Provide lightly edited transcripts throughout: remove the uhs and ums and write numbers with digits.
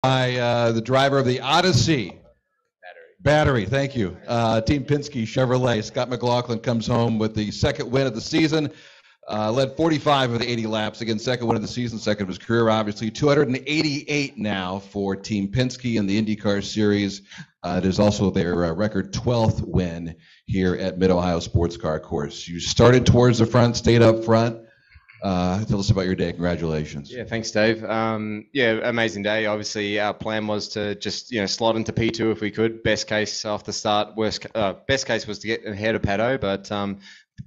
by the driver of the Odyssey. Battery, thank you. Team Penske Chevrolet. Scott McLaughlin comes home with the second win of the season. Led 45 of the 80 laps. Again, second win of the season, second of his career, obviously. 288 now for Team Penske in the IndyCar Series. It is also their record 12th win here at Mid-Ohio Sports Car Course. You started towards the front, stayed up front. Tell us about your day. Congratulations. Yeah, thanks, Dave. Yeah, amazing day. Obviously, our plan was to just slot into P2 if we could. Best case off the start. Best case was to get ahead of Pato, but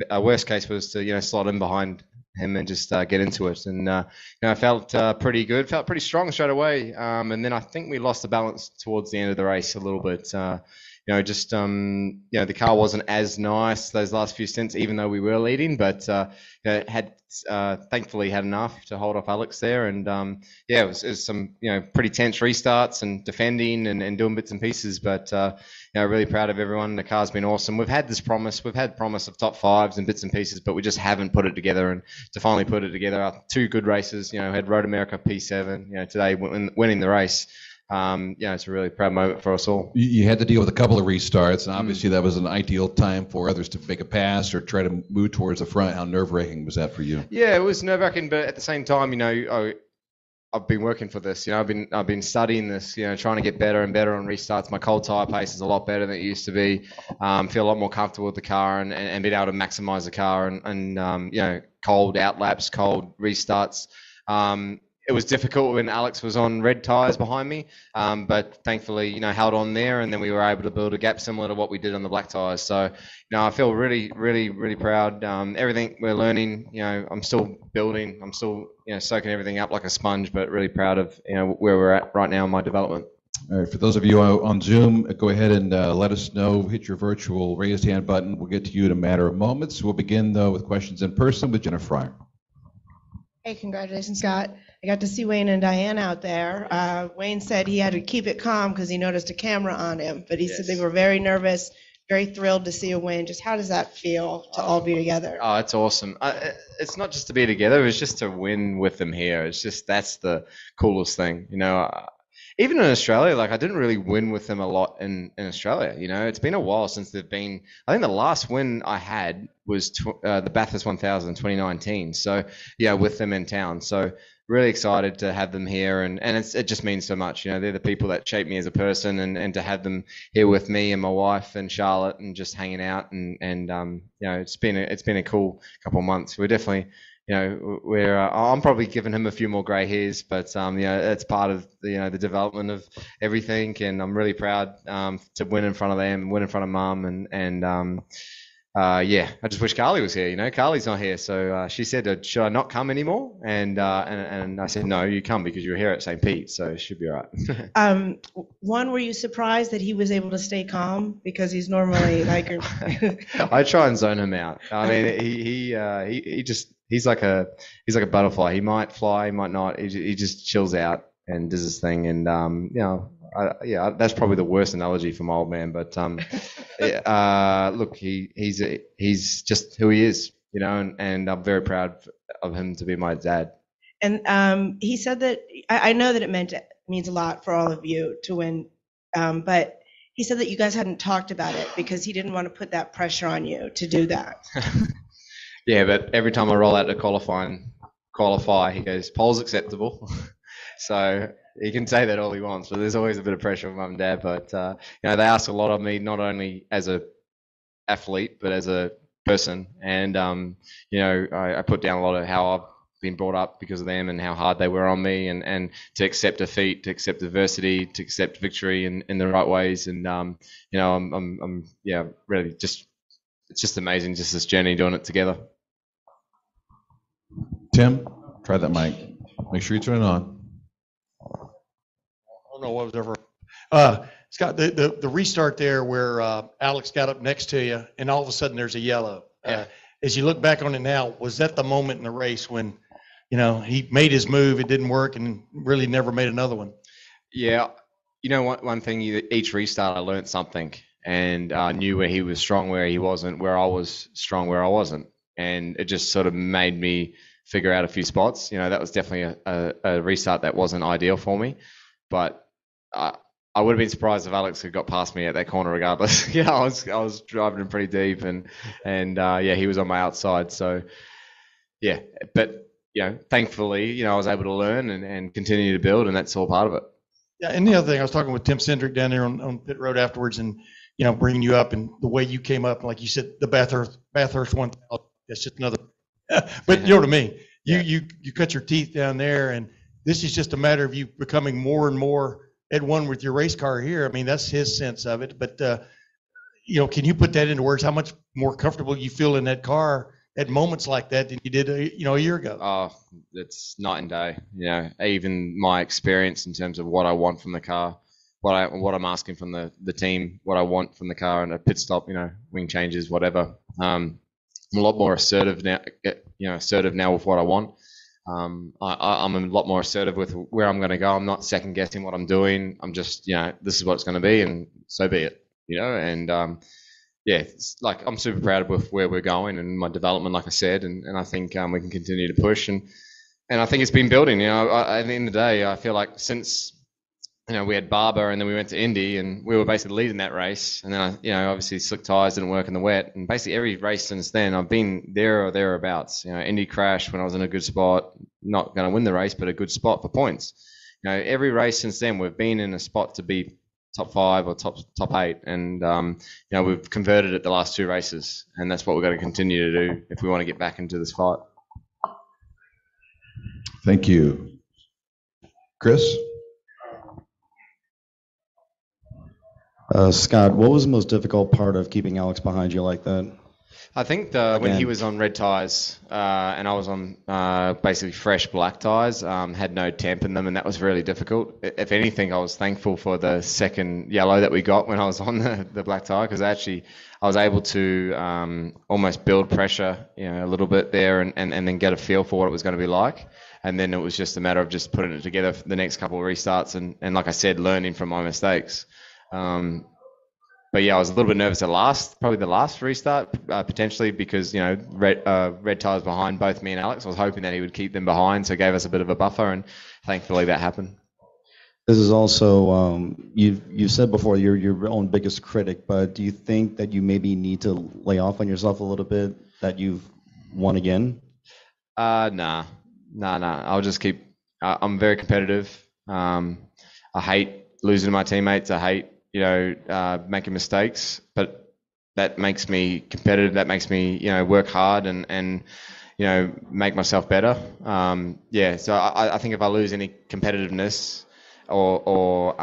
our worst case was to slot in behind him and just get into it. And I felt pretty good. Felt pretty strong straight away. And then I think we lost the balance towards the end of the race a little bit. The car wasn't as nice those last few stints, even though we were leading, but had thankfully had enough to hold off Alex there. And it was some pretty tense restarts and defending and doing bits and pieces. But really proud of everyone. The car's been awesome. We've had promise of top fives and bits and pieces, but we just haven't put it together. And to finally put it together, two good races. Had Road America P7. Today winning the race. It's a really proud moment for us all. You had to deal with a couple of restarts, and obviously that was an ideal time for others to make a pass or try to move towards the front. How nerve-wracking was that for you? Yeah, it was nerve-wracking, but at the same time, I've been working for this. I've been studying this. Trying to get better and better on restarts. My cold tire pace is a lot better than it used to be. Feel a lot more comfortable with the car and being able to maximize the car and cold out laps, cold restarts. It was difficult when Alex was on red tires behind me, but thankfully, held on there, and then we were able to build a gap similar to what we did on the black tires. So, I feel really, really, really proud. Everything we're learning, I'm still building. I'm still, soaking everything up like a sponge, but really proud of, where we're at right now in my development. All right, for those of you on Zoom, go ahead and let us know. Hit your virtual raised hand button. We'll get to you in a matter of moments. We'll begin, though, with questions in person with Jennifer Fryer. Hey, congratulations, Scott. I got to see Wayne and Diane out there. Wayne said he had to keep it calm because he noticed a camera on him, but he said they were very nervous, very thrilled to see a win. Just how does that feel to all be together? Oh, it's awesome. It's not just to be together, it's just to win with them here. It's just, that's the coolest thing. Even in Australia, I didn't really win with them a lot in Australia. It's been a while since they've been. I think the last win I had was the Bathurst 1000 in 2019. So, with them in town. So, really excited to have them here. And it just means so much. They're the people that shape me as a person. And to have them here with me and my wife and Charlotte and just hanging out. And it's been a cool couple of months. We're definitely. I'm probably giving him a few more grey hairs, but it's part of the development of everything, and I'm really proud to win in front of them, win in front of Mum, I just wish Carly was here. Carly's not here, so she said, "Should I not come anymore?" And I said, "No, you come because you're here at St. Pete, so it should be all right." One, were you surprised that he was able to stay calm because he's normally like? I try and zone him out. I mean, he's like a butterfly. He might fly, he might not. He just chills out and does his thing. And that's probably the worst analogy for my old man. But look, he's just who he is, and I'm very proud of him to be my dad. And he said that I know that it means a lot for all of you to win, but he said that you guys hadn't talked about it because he didn't want to put that pressure on you to do that. Yeah, but every time I roll out to qualify, he goes, "Pole's acceptable." So he can say that all he wants, but there's always a bit of pressure from Mum and Dad. But they ask a lot of me, not only as a athlete, but as a person. And I put down a lot of how I've been brought up because of them and how hard they were on me, and to accept defeat, to accept adversity, to accept victory in the right ways. And I'm really just, it's just amazing, just this journey doing it together. Tim, try that mic. Make sure you turn it on. I don't know what was ever. Scott, the restart there where Alex got up next to you, and all of a sudden there's a yellow. As you look back on it now, was that the moment in the race when, he made his move, it didn't work, and really never made another one? Yeah. One thing, each restart I learned something, and I knew where he was strong, where he wasn't, where I was strong, where I wasn't. And it just sort of made me figure out a few spots. That was definitely a restart that wasn't ideal for me, but I would have been surprised if Alex had got past me at that corner regardless. Yeah, I was driving him pretty deep, and yeah, he was on my outside. So yeah, but thankfully, I was able to learn and continue to build, and that's all part of it. Yeah, and the other thing, I was talking with Tim Cindric down there on pit road afterwards, and bringing you up and the way you came up, and like you said, the Bathurst 1000. That's just another. But you know what I mean. You cut your teeth down there, and this is just a matter of you becoming more and more at one with your race car here. I mean, that's his sense of it. But can you put that into words? How much more comfortable you feel in that car at moments like that than you did a year ago? Oh, it's night and day. Even my experience in terms of what I want from the car, what I'm asking from the team, what I want from the car, and a pit stop, wing changes, whatever. I'm a lot more assertive now. Assertive now with what I want. I'm a lot more assertive with where I'm going to go. I'm not second guessing what I'm doing. I'm just, this is what it's going to be, and so be it. It's like I'm super proud of where we're going and my development, like I said, and I think we can continue to push, and I think it's been building. At the end of the day, I feel like since we had Barber and then we went to Indy and we were basically leading that race, and then obviously slick tires didn't work in the wet, and basically every race since then I've been there or thereabouts. Indy crashed when I was in a good spot, not going to win the race, but a good spot for points. Every race since then we've been in a spot to be top 5 or top 8, and we've converted it the last 2 races, and that's what we're going to continue to do if we want to get back into this fight. Thank you. Chris? Scott, what was the most difficult part of keeping Alex behind you like that? I think when he was on red tyres and I was on basically fresh black tyres, had no temp in them, and that was really difficult. If anything, I was thankful for the second yellow that we got when I was on the black tyre, because I was able to almost build pressure a little bit there and then get a feel for what it was going to be like. And then it was just a matter of just putting it together for the next couple of restarts and like I said, learning from my mistakes. But yeah, I was a little bit nervous probably the last restart, potentially because, red tires behind both me and Alex. I was hoping that he would keep them behind, so it gave us a bit of a buffer, and thankfully that happened. This is also, you've said before you're your own biggest critic, but do you think that you maybe need to lay off on yourself a little bit, that you've won again? Nah. I'll just keep, I'm very competitive. I hate losing to my teammates. I hate, making mistakes, but that makes me competitive. That makes me, work hard and make myself better. So I think if I lose any competitiveness or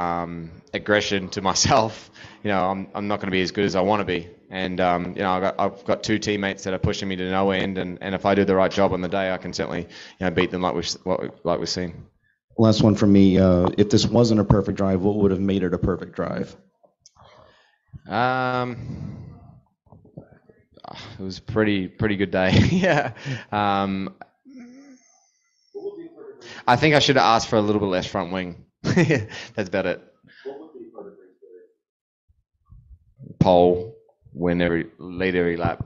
aggression to myself, I'm not going to be as good as I want to be. And, I've got 2 teammates that are pushing me to no end. And if I do the right job on the day, I can certainly, beat them like we've seen. Last one from me. If this wasn't a perfect drive, what would have made it a perfect drive? It was a pretty good day. Yeah. I think I should have asked for a little bit less front wing. That's about it. Pole, lead every lap.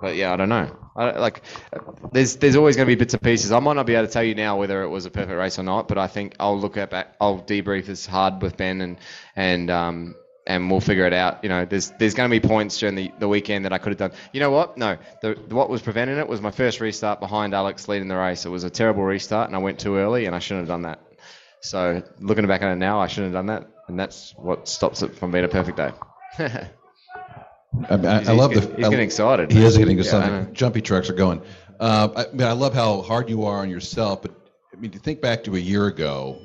But yeah, I don't know. There's always going to be bits and pieces. I might not be able to tell you now whether it was a perfect race or not, but I think I'll I'll debrief this hard with Ben and we'll figure it out. There's going to be points during the weekend that I could have done. You know what? No, what was preventing it was my first restart behind Alex leading the race. It was a terrible restart, and I went too early, and I shouldn't have done that. So looking back on it now, I shouldn't have done that, and that's what stops it from being a perfect day. I love he's getting excited. He is getting excited. Jumpy trucks are going. I love how hard you are on yourself, but to think back to a year ago,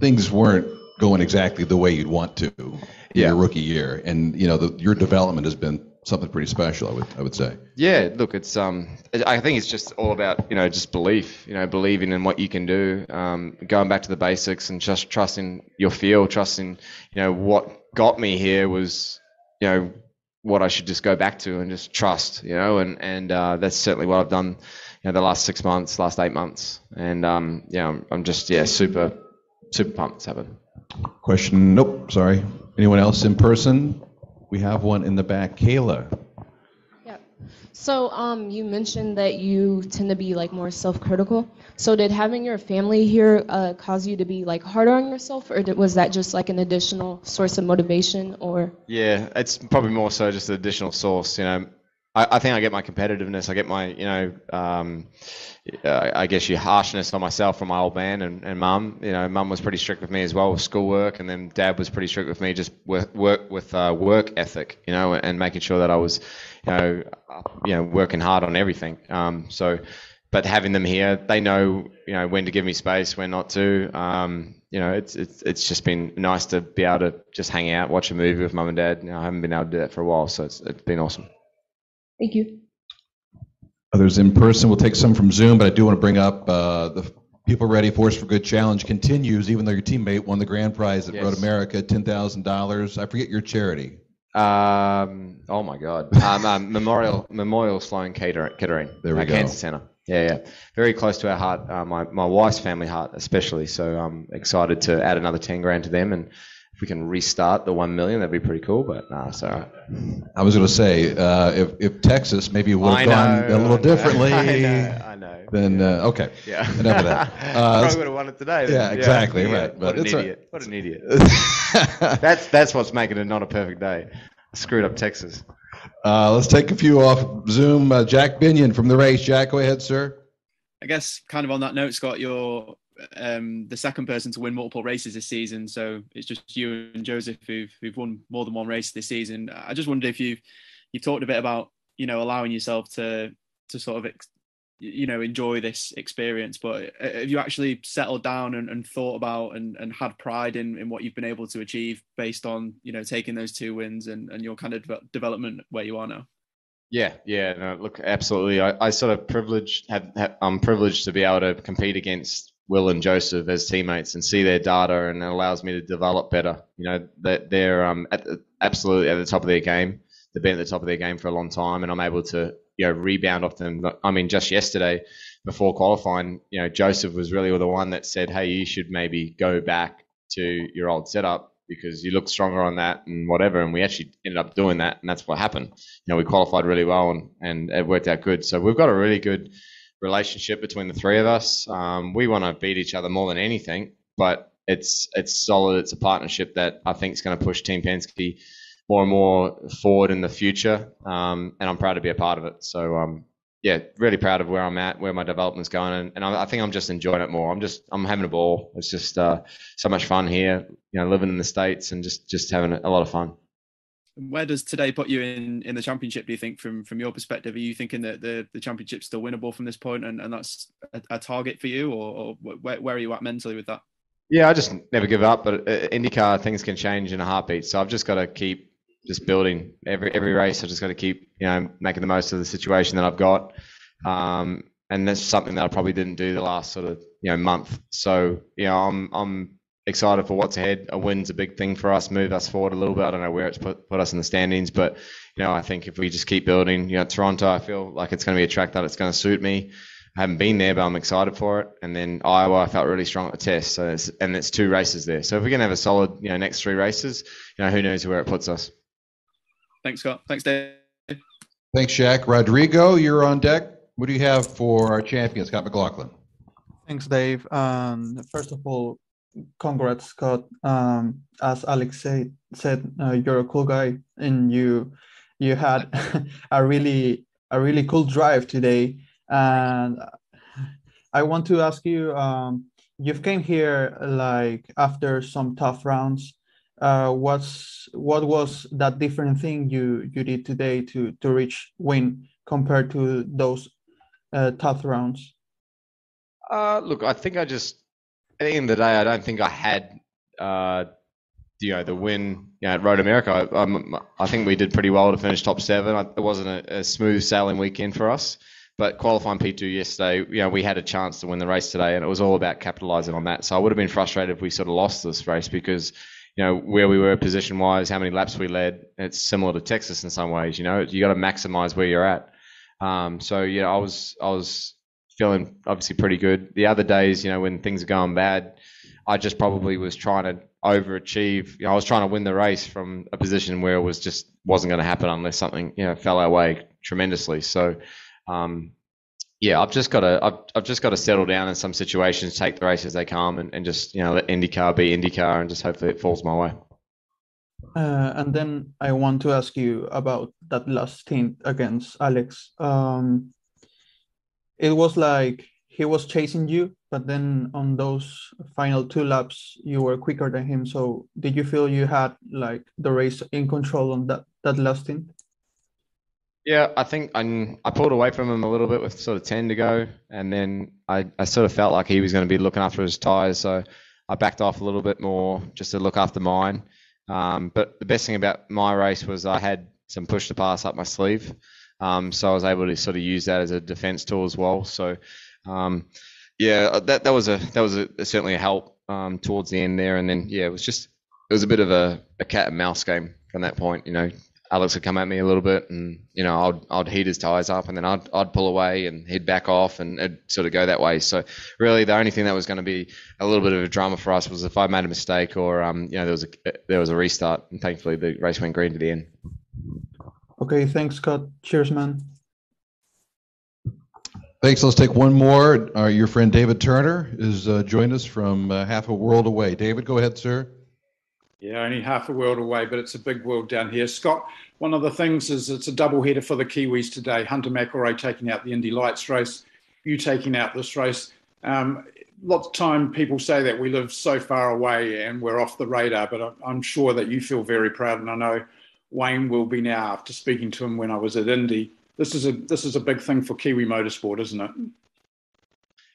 things weren't going exactly the way you'd want to in your rookie year, and your development has been something pretty special. I would say. Yeah, look, it's I think it's just all about just belief. Believing in what you can do, going back to the basics, and just trusting your feel, trusting what got me here was what I should just go back to and just trust, and that's certainly what I've done, the last 6 months, last 8 months, and I'm just super pumped it's happened. Question? Nope. Sorry. Anyone else in person? We have one in the back. Kayla. Yeah. So, you mentioned that you tend to be like more self-critical. So, did having your family here cause you to be like harder on yourself, or was that just like an additional source of motivation? Or Yeah, it's probably more so just an additional source. I think I get my competitiveness. I get my, I guess your harshness on myself from my old man and mum. Mum was pretty strict with me as well with schoolwork, and then dad was pretty strict with me just with work ethic, and making sure that I was, working hard on everything. But having them here, they know, when to give me space, when not to. It's just been nice to be able to just hang out, watch a movie with mum and dad. I haven't been able to do that for a while, so it's been awesome. thank you. Others in person. We'll take some from Zoom, but I do want to bring up the People Ready Force for Good Challenge continues, even though your teammate won the grand prize at Road America, $10,000. I forget your charity. Oh my God. Memorial Sloan Kettering. There we go. Cancer Center. Yeah. Very close to our heart. My wife's family heart, especially. So I'm excited to add another 10 grand to them, and if we can restart the 1 million, that'd be pretty cool. But it's all right. I was going to say, if Texas maybe would have gone a little differently. I know. Then okay. Yeah. Enough of that. Probably would have won it today. Yeah, exactly. Yeah. Right. But What an idiot. That's what's making it not a perfect day. I screwed up Texas. Let's take a few off Zoom. Jack Binion from the race. Jack, go ahead, sir. I guess kind of on that note, Scott, you're the second person to win multiple races this season. So it's just you and Joseph who've won more than one race this season. I just wondered if you've talked a bit about, allowing yourself to sort of, enjoy this experience, but have you actually settled down and thought about and had pride in what you've been able to achieve based on, taking those 2 wins and your kind of development where you are now? Yeah, no, look, absolutely. I sort of I'm privileged to be able to compete against Will and Joseph as teammates and see their data, and it allows me to develop better. That they're absolutely at the top of their game. They've been at the top of their game for a long time, and I'm able to rebound off them. I mean, just yesterday before qualifying, Joseph was really the one that said, "Hey, you should maybe go back to your old setup because you look stronger on that and whatever." And we actually ended up doing that, and that's what happened. We qualified really well, and it worked out good. So we've got a really good relationship between the three of us. We want to beat each other more than anything, but it's solid. It's a partnership that I think is going to push Team Penske more and more forward in the future, and I'm proud to be a part of it. So really proud of where I'm at, where my development's going, and I think I'm just enjoying it more. I'm having a ball. It's just so much fun here, living in the States and just having a lot of fun. Where does today put you in the championship, do you think, from your perspective? Are you thinking that the championship's still winnable from this point and that's a target for you, or where are you at mentally with that? Yeah, I just never give up, but IndyCar, things can change in a heartbeat. So I've just got to keep just building every race. I just got to keep, making the most of the situation that I've got. And that's something that I probably didn't do the last sort of, month. So, I'm excited for what's ahead. A win's a big thing for us, move us forward a little bit. I don't know where it's put us in the standings, but, I think if we just keep building, Toronto, I feel like it's going to be a track that it's going to suit me. I haven't been there, but I'm excited for it. And then Iowa, I felt really strong at the test. So it's 2 races there. So if we can have a solid, next 3 races, who knows where it puts us. Thanks, Scott. Thanks, Dave. Thanks, Jack. Rodrigo, you're on deck. What do you have for our champion, Scott McLaughlin? Thanks, Dave. First of all, congrats, Scott. As Alex said, you're a cool guy, and you had a really cool drive today. And I want to ask you, you've came here like after some tough rounds. What was that different thing you did today to reach win compared to those tough rounds? Look, I think at the end of the day, I don't think I had the win at Road America. I think we did pretty well to finish top 7. It wasn't a smooth sailing weekend for us, but qualifying P2 yesterday, we had a chance to win the race today, and it was all about capitalizing on that. So I would have been frustrated if we sort of lost this race because where we were position-wise, how many laps we led, it's similar to Texas in some ways. You got to maximize where you're at. I was feeling obviously pretty good. The other days, when things are going bad, I just probably was trying to overachieve. I was trying to win the race from a position where it wasn't going to happen unless something fell our way. tremendously. So, yeah, I've just got to settle down in some situations, take the race as they come, and just let IndyCar be IndyCar, and just hopefully it falls my way. And then I want to ask you about that last stint against Alex. It was like he was chasing you, but then on those final 2 laps, you were quicker than him. So did you feel you had like the race in control on that last stint? Yeah, I think I pulled away from him a little bit with sort of 10 to go, and then I sort of felt like he was going to be looking after his tyres, so I backed off a little bit more just to look after mine. But the best thing about my race was I had some push to pass up my sleeve, so I was able to sort of use that as a defense tool as well. So yeah, that was certainly a help towards the end there, and then yeah, it was a bit of a cat and mouse game from that point. Alex would come at me a little bit, and I'd heat his tires up, and then I'd pull away, and he'd back off, and it'd sort of go that way. So really, the only thing that was going to be a little bit of a drama for us was if I made a mistake, or there was a restart, and thankfully the race went green to the end. Okay, thanks, Scott. Cheers, man. Thanks. Let's take one more. Your friend David Turner is joined us from half a world away. David, go ahead, sir. Yeah, only half a world away, but it's a big world down here. Scott, one of the things is it's a doubleheader for the Kiwis today. Hunter McElroy taking out the Indy Lights race, you taking out this race. Lots of time people say that we live so far away and we're off the radar, but I'm sure that you feel very proud, and I know Wayne will be now after speaking to him when I was at Indy. This is a big thing for Kiwi motorsport, isn't it?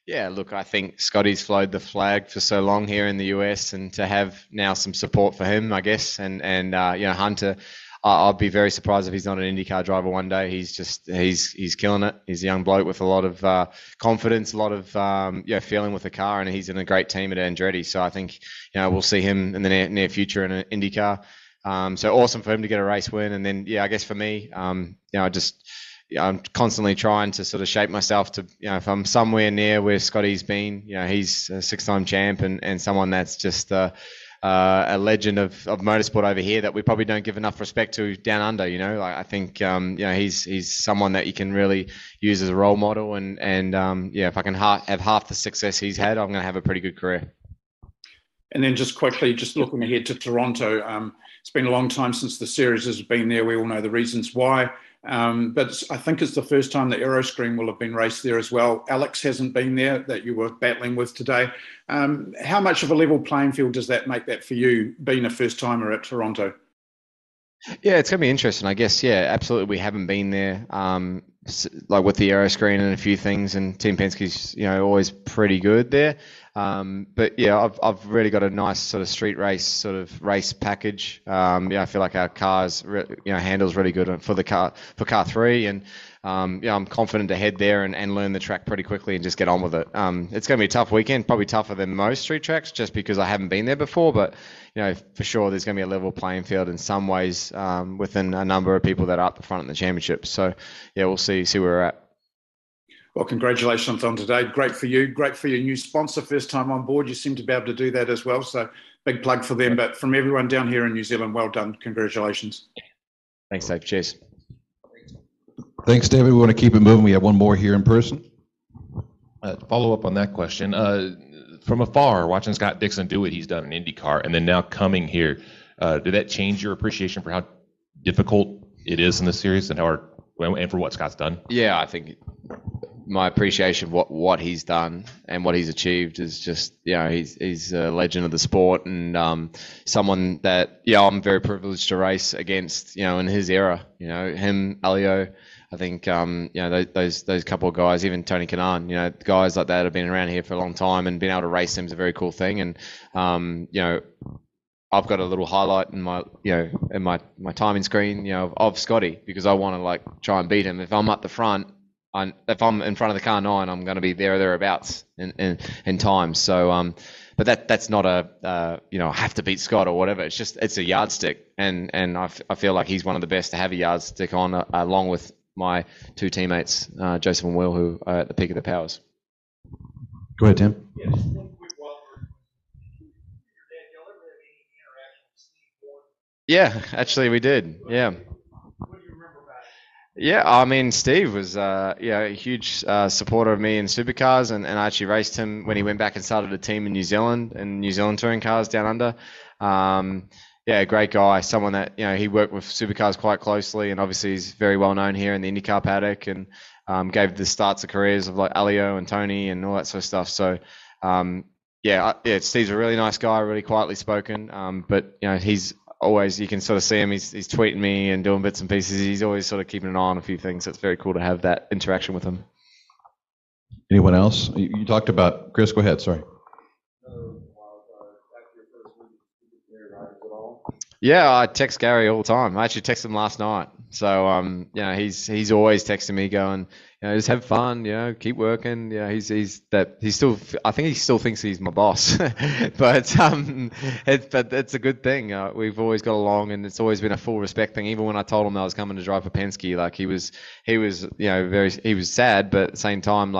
Yeah, look, I think Scotty's flown the flag for so long here in the US, and to have now some support for him, I guess, and Hunter, I'll be very surprised if he's not an IndyCar driver one day. He's killing it. He's a young bloke with a lot of confidence, a lot of feeling with the car, and he's in a great team at Andretti. So I think we'll see him in the near future in an IndyCar. So awesome for him to get a race win, and then I guess for me, I'm constantly trying to sort of shape myself to, if I'm somewhere near where Scotty's been, he's a 6-time champ and someone that's just a legend of motorsport over here that we probably don't give enough respect to down under. I think he's someone that you can really use as a role model, and if I can have half the success he's had, I'm going to have a pretty good career. And then just quickly, just looking ahead to Toronto, it's been a long time since the series has been there. We all know the reasons why. But I think it's the first time the Aeroscreen will have been raced there as well. Alex hasn't been there, that you were battling with today. How much of a level playing field does that make that for you, being a first-timer at Toronto? Yeah, it's going to be interesting, I guess. Yeah, absolutely. We haven't been there, like with the Aeroscreen and a few things, and Team Penske's, always pretty good there. But yeah, I've really got a nice sort of street race package. I feel like our car's handles really good for car 3, and I'm confident to head there and learn the track pretty quickly and just get on with it. It's going to be a tough weekend, probably tougher than most street tracks, just because I haven't been there before. But for sure, there's going to be a level playing field in some ways within a number of people that are up the front in the championship. So yeah, we'll see where we're at. Well, congratulations on today. Great for you. Great for your new sponsor. First time on board. You seem to be able to do that as well. So big plug for them. But from everyone down here in New Zealand, well done. Congratulations. Thanks, Dave. Cheers. Thanks, David. We want to keep it moving. We have one more here in person. Follow up on that question. From afar, watching Scott Dixon do what he's done in IndyCar, and then now coming here, did that change your appreciation for how difficult it is in this series and for what Scott's done? Yeah, I think my appreciation of what he's done and what he's achieved is just, he's a legend of the sport, and someone that, I'm very privileged to race against, in his era, him, Elio. I think, those couple of guys, even Tony Kanaan, guys like that have been around here for a long time, and being able to race them is a very cool thing. And, I've got a little highlight in my timing screen, of Scotty, because I want to try and beat him. If I'm up the front, if I'm in front of the car 9, I'm going to be there or thereabouts in time. So, but that's not I have to beat Scott or whatever. It's a yardstick, and I feel like he's one of the best to have a yardstick on, along with my 2 teammates, Joseph and Will, who are at the peak of their powers. Go ahead, Tim. Yeah, Yeah, actually we did. Yeah. Yeah, I mean, Steve was a huge supporter of me in supercars, and I actually raced him when he went back and started a team in New Zealand touring cars down under. Yeah, great guy, someone that, he worked with supercars quite closely, and obviously he's very well known here in the IndyCar paddock, and gave the starts of careers of like Alio and Tony and all that sort of stuff. So Steve's a really nice guy, really quietly spoken, but he's always, you can sort of see him, he's tweeting me and doing bits and pieces. He's always sort of keeping an eye on a few things. So it's very cool to have that interaction with him. Anyone else? You talked about, Chris, go ahead, sorry. Yeah, I text Gary all the time. I actually texted him last night. So he's always texting me going, just have fun, keep working. I think he still thinks he's my boss. but it's a good thing. We've always got along, and it's always been a full respect thing. Even when I told him I was coming to drive for Penske, like he was he was sad, but at the same time,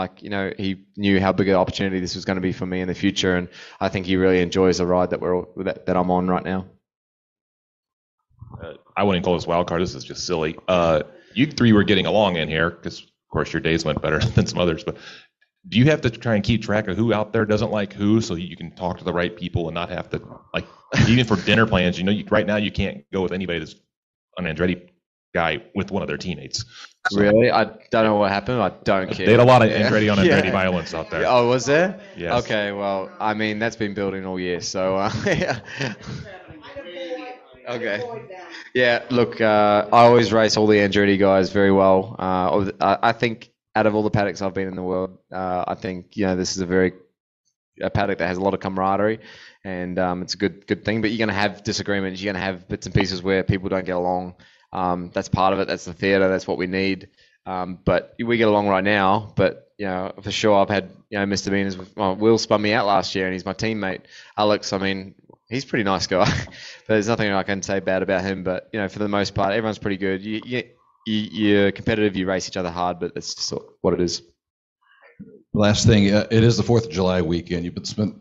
he knew how big an opportunity this was going to be for me in the future, and I think he really enjoys the ride that I'm on right now. I wouldn't call this wild card. This is just silly. You three were getting along in here because, of course, your days went better than some others. But do you have to try and keep track of who out there doesn't like who, so you can talk to the right people and not have to, even for dinner plans? Right now you can't go with anybody that's an Andretti guy with one of their teammates. So, really? I don't know what happened. I don't care. They had a lot of Andretti on Andretti violence out there. Oh, was there? Yes. Okay, well, I mean, that's been building all year, so Okay. Yeah, look, I always race all the Andretti guys very well. I think out of all the paddocks I've been in the world, I think this is a paddock that has a lot of camaraderie, and it's a good thing. But you're going to have disagreements. You're going to have bits and pieces where people don't get along. That's part of it. That's the theatre. That's what we need. But we get along right now. But for sure, I've had misdemeanors. Will spun me out last year, and he's my teammate. Alex, I mean, he's a pretty nice guy. There's nothing I can say bad about him. But for the most part, everyone's pretty good. You're competitive. You race each other hard, but that's just what it is. Last thing, it is the 4th of July weekend. You've spent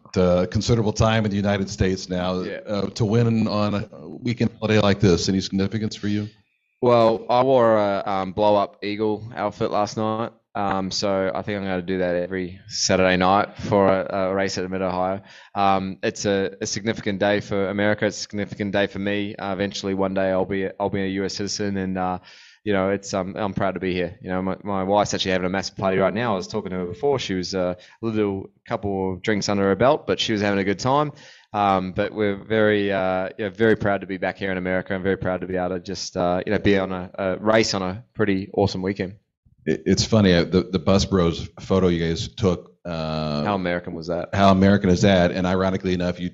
considerable time in the United States now. Yeah. To win on a weekend holiday like this, any significance for you? Well, I wore a blow-up Eagle outfit last night. So I think I'm going to do that every Saturday night for a race at Mid-Ohio. It's a significant day for America. It's a significant day for me. Eventually, one day I'll be a U.S. citizen, and it's I'm proud to be here. My wife's actually having a massive party right now. I was talking to her before. She was a couple of drinks under her belt, but she was having a good time. But we're very proud to be back here in America. I'm very proud to be able to just be on a race on a pretty awesome weekend. It's funny, the Bus Bros photo you guys took. How American was that? How American is that? And ironically enough, you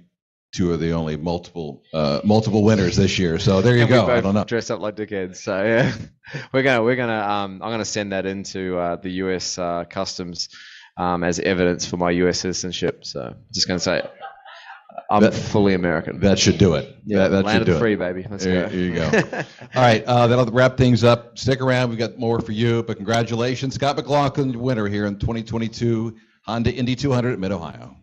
two are the only multiple winners this year. So there you go. We both I don't know. Dress up like dickheads. So yeah, I'm gonna send that into the U.S. Customs as evidence for my U.S. citizenship. So just gonna say I'm fully American. That should do it. Yeah, that land should do of the free, it. baby. Let's There go. you go. All right, that'll wrap things up. Stick around. We've got more for you, but congratulations. Scott McLaughlin, winner here in 2022 Honda Indy 200 at Mid-Ohio.